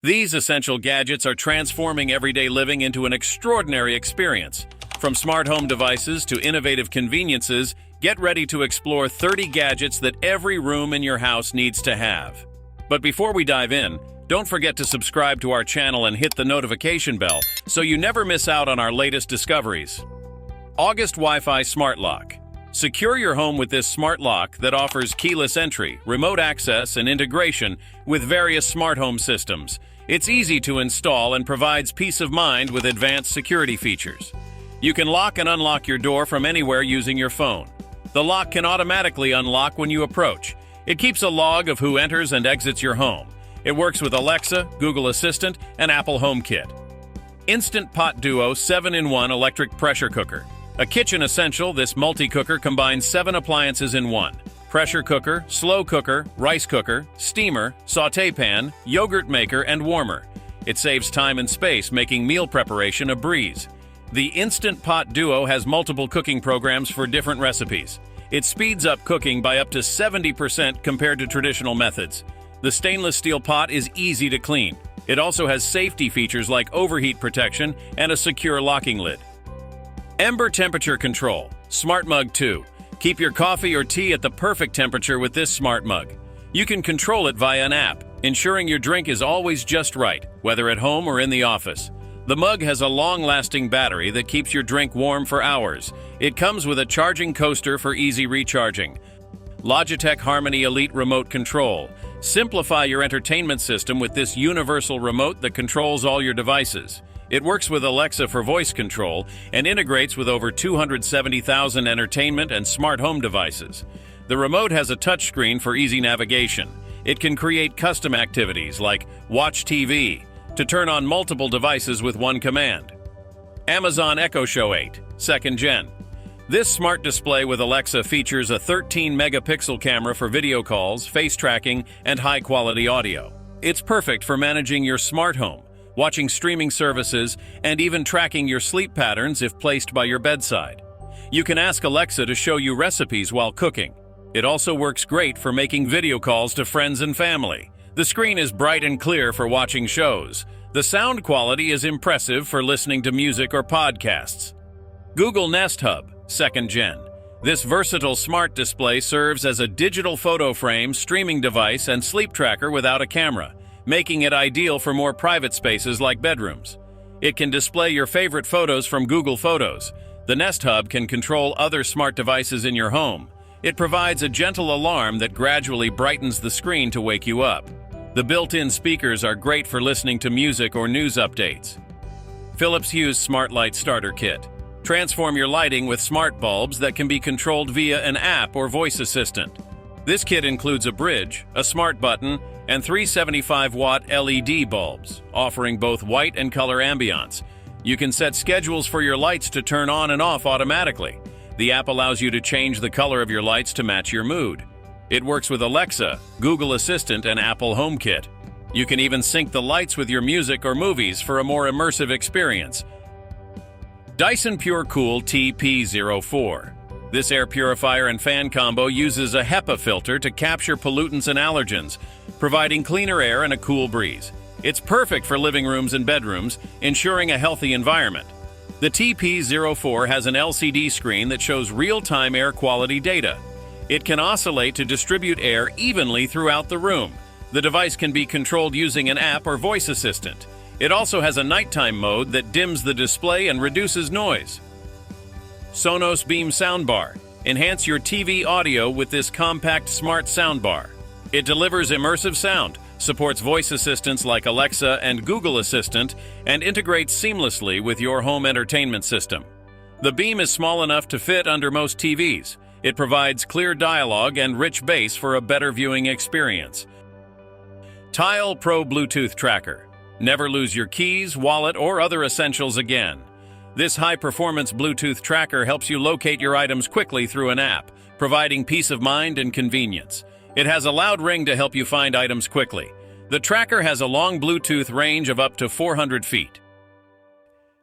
These essential gadgets are transforming everyday living into an extraordinary experience. From smart home devices to innovative conveniences, get ready to explore 30 gadgets that every room in your house needs to have. But before we dive in, don't forget to subscribe to our channel and hit the notification bell so you never miss out on our latest discoveries. August Wi-Fi Smart Lock. Secure your home with this smart lock that offers keyless entry, remote access, and integration with various smart home systems. It's easy to install and provides peace of mind with advanced security features. You can lock and unlock your door from anywhere using your phone. The lock can automatically unlock when you approach. It keeps a log of who enters and exits your home. It works with Alexa, Google Assistant, and Apple HomeKit. Instant Pot Duo 7-in-1 Electric Pressure Cooker. A kitchen essential, this multi-cooker combines 7 appliances in one. Pressure cooker, slow cooker, rice cooker, steamer, sauté pan, yogurt maker, and warmer. It saves time and space, making meal preparation a breeze. The Instant Pot Duo has multiple cooking programs for different recipes. It speeds up cooking by up to 70% compared to traditional methods. The stainless steel pot is easy to clean. It also has safety features like overheat protection and a secure locking lid. Ember Temperature Control Smart Mug 2. Keep your coffee or tea at the perfect temperature with this smart mug. You can control it via an app, ensuring your drink is always just right, whether at home or in the office. The mug has a long-lasting battery that keeps your drink warm for hours. It comes with a charging coaster for easy recharging. Logitech Harmony Elite Remote Control. Simplify your entertainment system with this universal remote that controls all your devices. It works with Alexa for voice control and integrates with over 270,000 entertainment and smart home devices. The remote has a touchscreen for easy navigation. It can create custom activities like Watch TV to turn on multiple devices with one command. Amazon Echo Show 8, 2nd Gen. This smart display with Alexa features a 13-megapixel camera for video calls, face tracking, and high-quality audio. It's perfect for managing your smart home, watching streaming services, and even tracking your sleep patterns if placed by your bedside. You can ask Alexa to show you recipes while cooking. It also works great for making video calls to friends and family. The screen is bright and clear for watching shows. The sound quality is impressive for listening to music or podcasts. Google Nest Hub, 2nd Gen. This versatile smart display serves as a digital photo frame, streaming device, and sleep tracker without a camera, making it ideal for more private spaces like bedrooms. It can display your favorite photos from Google Photos. The Nest Hub can control other smart devices in your home. It provides a gentle alarm that gradually brightens the screen to wake you up. The built-in speakers are great for listening to music or news updates. Philips Hue Smart Light Starter Kit. Transform your lighting with smart bulbs that can be controlled via an app or voice assistant. This kit includes a bridge, a smart button, and 3 75-watt LED bulbs, offering both white and color ambiance. You can set schedules for your lights to turn on and off automatically. The app allows you to change the color of your lights to match your mood. It works with Alexa, Google Assistant, and Apple HomeKit. You can even sync the lights with your music or movies for a more immersive experience. Dyson Pure Cool TP04. This air purifier and fan combo uses a HEPA filter to capture pollutants and allergens, providing cleaner air and a cool breeze. It's perfect for living rooms and bedrooms, ensuring a healthy environment. The TP04 has an LCD screen that shows real-time air quality data. It can oscillate to distribute air evenly throughout the room. The device can be controlled using an app or voice assistant. It also has a nighttime mode that dims the display and reduces noise. Sonos Beam Soundbar. Enhance your TV audio with this compact smart soundbar. It delivers immersive sound, supports voice assistants like Alexa and Google Assistant, and integrates seamlessly with your home entertainment system. The Beam is small enough to fit under most TVs. It provides clear dialogue and rich bass for a better viewing experience. Tile Pro Bluetooth Tracker. Never lose your keys, wallet, or other essentials again. This high-performance Bluetooth tracker helps you locate your items quickly through an app, providing peace of mind and convenience. It has a loud ring to help you find items quickly. The tracker has a long Bluetooth range of up to 400 feet.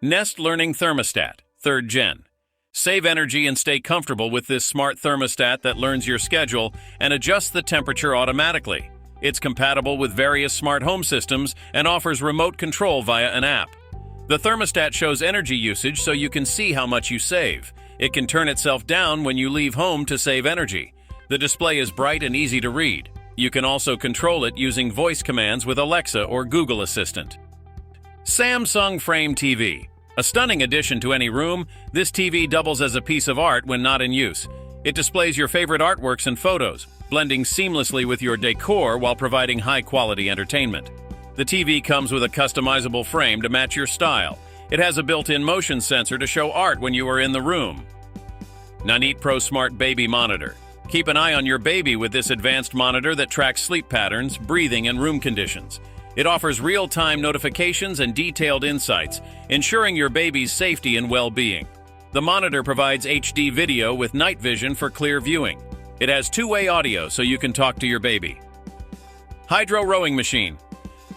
Nest Learning Thermostat, 3rd Gen. Save energy and stay comfortable with this smart thermostat that learns your schedule and adjusts the temperature automatically. It's compatible with various smart home systems and offers remote control via an app. The thermostat shows energy usage so you can see how much you save. It can turn itself down when you leave home to save energy. The display is bright and easy to read. You can also control it using voice commands with Alexa or Google Assistant. Samsung Frame TV. A stunning addition to any room, this TV doubles as a piece of art when not in use. It displays your favorite artworks and photos, blending seamlessly with your decor while providing high-quality entertainment. The TV comes with a customizable frame to match your style. It has a built-in motion sensor to show art when you are in the room. Nanit Pro Smart Baby Monitor. Keep an eye on your baby with this advanced monitor that tracks sleep patterns, breathing, and room conditions. It offers real-time notifications and detailed insights, ensuring your baby's safety and well-being. The monitor provides HD video with night vision for clear viewing. It has two-way audio so you can talk to your baby. Hydro Rowing Machine.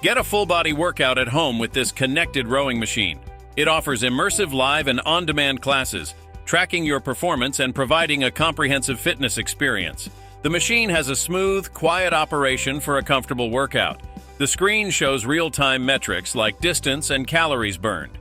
Get a full-body workout at home with this connected rowing machine. It offers immersive live and on-demand classes, tracking your performance and providing a comprehensive fitness experience. The machine has a smooth, quiet operation for a comfortable workout. The screen shows real-time metrics like distance and calories burned.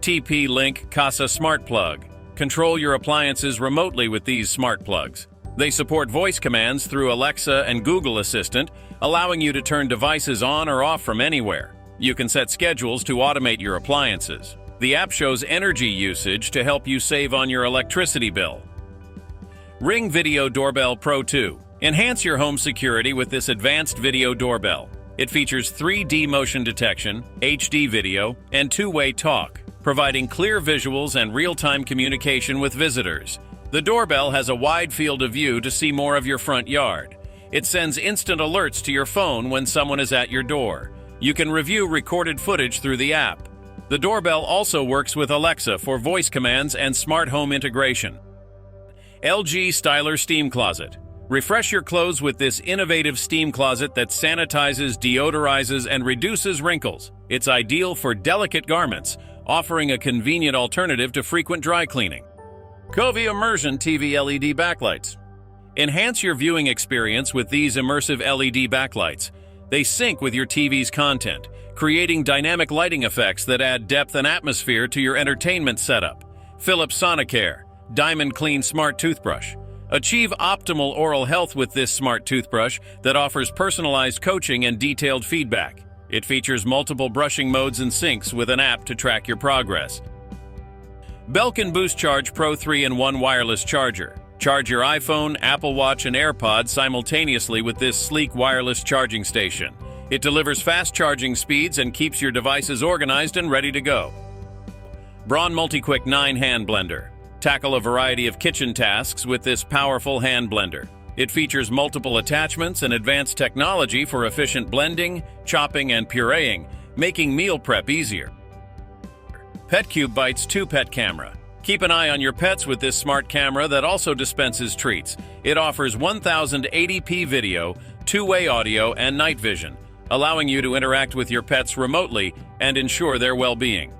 TP-Link Casa Smart Plug. Control your appliances remotely with these smart plugs. They support voice commands through Alexa and Google Assistant, allowing you to turn devices on or off from anywhere. You can set schedules to automate your appliances. The app shows energy usage to help you save on your electricity bill. Ring Video Doorbell Pro 2. Enhance your home security with this advanced video doorbell. It features 3D motion detection, HD video, and two-way talk, providing clear visuals and real-time communication with visitors. The doorbell has a wide field of view to see more of your front yard. It sends instant alerts to your phone when someone is at your door. You can review recorded footage through the app. The doorbell also works with Alexa for voice commands and smart home integration. LG Styler Steam Closet. Refresh your clothes with this innovative steam closet that sanitizes, deodorizes, and reduces wrinkles. It's ideal for delicate garments, offering a convenient alternative to frequent dry cleaning. Covey Immersion TV LED Backlights. Enhance your viewing experience with these immersive LED backlights. They sync with your TV's content, creating dynamic lighting effects that add depth and atmosphere to your entertainment setup. Philips Sonicare Diamond Clean Smart Toothbrush. Achieve optimal oral health with this smart toothbrush that offers personalized coaching and detailed feedback. It features multiple brushing modes and syncs with an app to track your progress. Belkin Boost Charge Pro 3-in-1 Wireless Charger. Charge your iPhone, Apple Watch, and AirPods simultaneously with this sleek wireless charging station. It delivers fast charging speeds and keeps your devices organized and ready to go. Braun MultiQuick 9 Hand Blender. Tackle a variety of kitchen tasks with this powerful hand blender. It features multiple attachments and advanced technology for efficient blending, chopping, and pureeing, making meal prep easier. PetCube Bites 2 Pet Camera. Keep an eye on your pets with this smart camera that also dispenses treats. It offers 1080p video, two-way audio, and night vision, allowing you to interact with your pets remotely and ensure their well-being.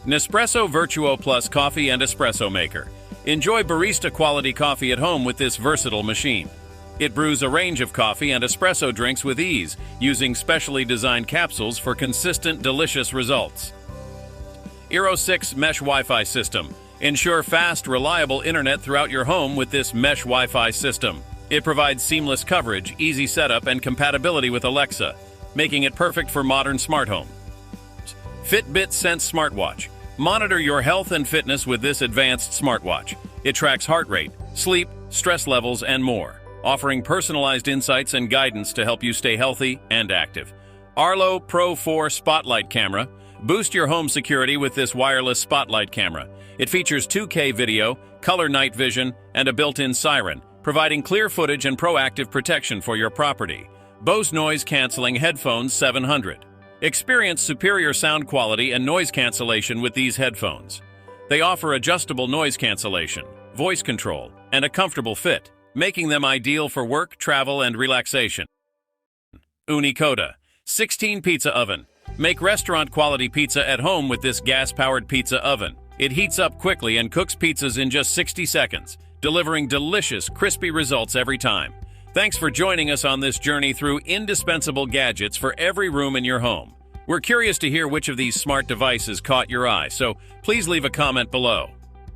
Nespresso Virtuo Plus Coffee and Espresso Maker. Enjoy barista-quality coffee at home with this versatile machine. It brews a range of coffee and espresso drinks with ease, using specially designed capsules for consistent, delicious results. Eero 6 Mesh Wi-Fi System. Ensure fast, reliable internet throughout your home with this mesh Wi-Fi system. It provides seamless coverage, easy setup, and compatibility with Alexa, making it perfect for modern smart home. Fitbit Sense Smartwatch. Monitor your health and fitness with this advanced smartwatch. It tracks heart rate, sleep, stress levels, and more, offering personalized insights and guidance to help you stay healthy and active. Arlo Pro 4 Spotlight Camera. Boost your home security with this wireless spotlight camera. It features 2K video, color night vision, and a built-in siren, providing clear footage and proactive protection for your property. Bose Noise Canceling Headphones 700. Experience superior sound quality and noise cancellation with these headphones. They offer adjustable noise cancellation, voice control, and a comfortable fit, making them ideal for work, travel, and relaxation. Unicoda 16 Pizza Oven. Make restaurant-quality pizza at home with this gas-powered pizza oven. It heats up quickly and cooks pizzas in just 60 seconds, delivering delicious, crispy results every time. Thanks for joining us on this journey through indispensable gadgets for every room in your home. We're curious to hear which of these smart devices caught your eye, so please leave a comment below.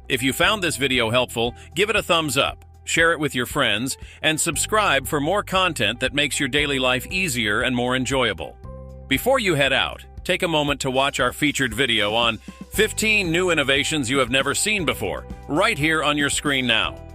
If you found this video helpful, give it a thumbs up, share it with your friends, and subscribe for more content that makes your daily life easier and more enjoyable. Before you head out, take a moment to watch our featured video on 15 new innovations you have never seen before, right here on your screen now.